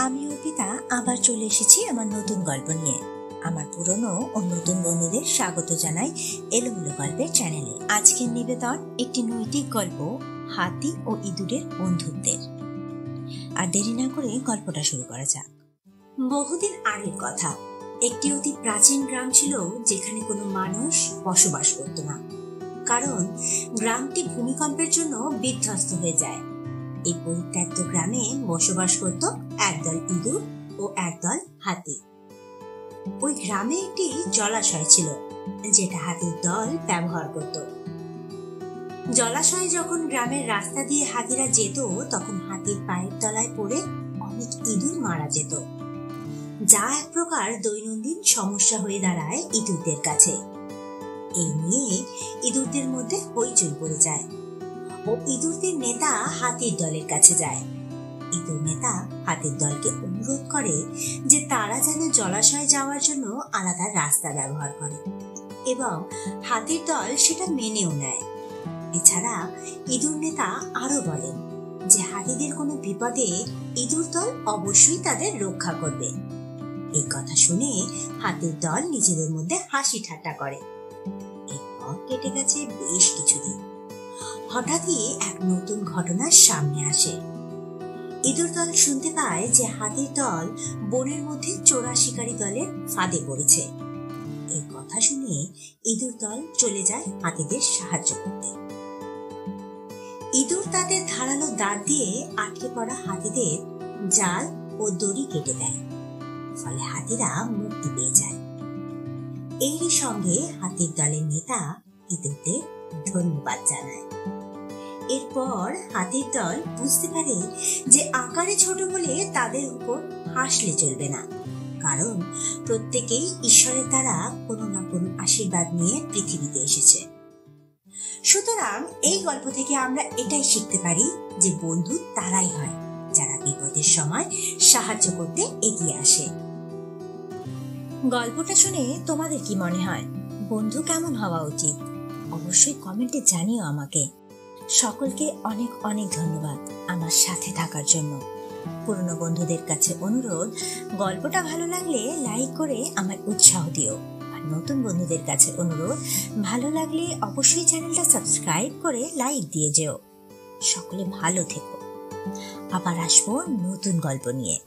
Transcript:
আমি অর্পিতা আবার চলে এসেছি আমার নতুন গল্প নিয়ে। আমার পুরনো ও নতুন বন্ধুদের স্বাগত জানাই এলোমেলো গল্পের চ্যানেলে। আজকের নিবেদন একটি নৈতিক গল্প, হাতি ও ইঁদুরের বন্ধুত্বের। আর দেরি না করে গল্পটা শুরু করা যাক। বহুদিন আগের কথা, একটি অতি প্রাচীন গ্রাম ছিল যেখানে কোনো মানুষ বসবাস করত না, কারণ গ্রামটি ভূমিকম্পের জন্য বিধ্বস্ত হয়ে যায়। এই পরিত্যক্ত গ্রামে বসবাস করত একদল ইঁদুর ও একদল হাতি। ওই গ্রামে একটি জলাশয় ছিল যেটা হাতির দল ব্যবহার করত। জলাশয়ে যখন গ্রামের রাস্তা দিয়ে হাতিরা যেত তখন হাতির পায়ের তলায় পড়ে অনেক ইঁদুর মারা যেত, যা এক প্রকার দৈনন্দিন সমস্যা হয়ে দাঁড়ায় ইঁদুরদের কাছে। এই নিয়ে ইঁদুরদের মধ্যে হইচই পড়ে যায় ও ইঁদুরদের নেতা হাতির দলের কাছে যায়। ইঁদুর নেতা হাতির দলকে অনুরোধ করে যে তারা যেন জলাশয়ে যাওয়ার জন্য আলাদা রাস্তা ব্যবহার করে, এবং হাতির দল সেটা মেনেও নেয়। এছাড়া ইঁদুর নেতা আরো বলেন যে হাতিদের কোনো বিপদে ইঁদুর দল অবশ্যই তাদের রক্ষা করবে। এই কথা শুনে হাতির দল নিজেদের মধ্যে হাসি ঠাট্টা করে। এরপর কেটে গেছে বেশ কিছুদিন। হঠাৎই এক নতুন ঘটনার সামনে আসে। ইঁদুর দল শুনতে পায় যে হাতির দল বনের মধ্যে চোরা শিকারী দলের ফাঁদে পড়েছে। এই কথা শুনে ইঁদুর দল চলে যায় হাতিদের সাহায্য করতে। ইঁদুর তাদের ধারালো দাঁত দিয়ে আটকে পড়া হাতিদের জাল ও দড়ি কেটে দেয়, ফলে হাতিরা মুক্তি পেয়ে যায়। এরই সঙ্গে হাতির দলের নেতা ইঁদুরদের ধন্যবাদ জানায়। এরপর হাতির দল বুঝতে পারে যে আকারে ছোট বলে তাদের উপর হাসলে চলবে না, কারণ প্রত্যেকেই ঈশ্বরের দ্বারা কোনো না কোনো আশীর্বাদ নিয়ে পৃথিবীতে এসেছে। সুতরাং এই গল্প থেকে আমরা এটাই শিখতে পারি যে বন্ধু তারাই হয় যারা বিপদের সময় সাহায্য করতে এগিয়ে আসে। গল্পটা শুনে তোমাদের কি মনে হয়? বন্ধু কেমন হওয়া উচিত? অবশ্যই কমেন্টে জানিও আমাকে। সকলকে অনেক অনেক ধন্যবাদ আমার সাথে থাকার জন্য। পুরনো বন্ধুদের কাছে অনুরোধ, গল্পটা ভালো লাগলে লাইক করে আমার উৎসাহ দিও। আর নতুন বন্ধুদের কাছে অনুরোধ, ভালো লাগলে অবশ্যই চ্যানেলটা সাবস্ক্রাইব করে লাইক দিয়ে যেও। সকলে ভালো থেকো। আবার আসবো নতুন গল্প নিয়ে।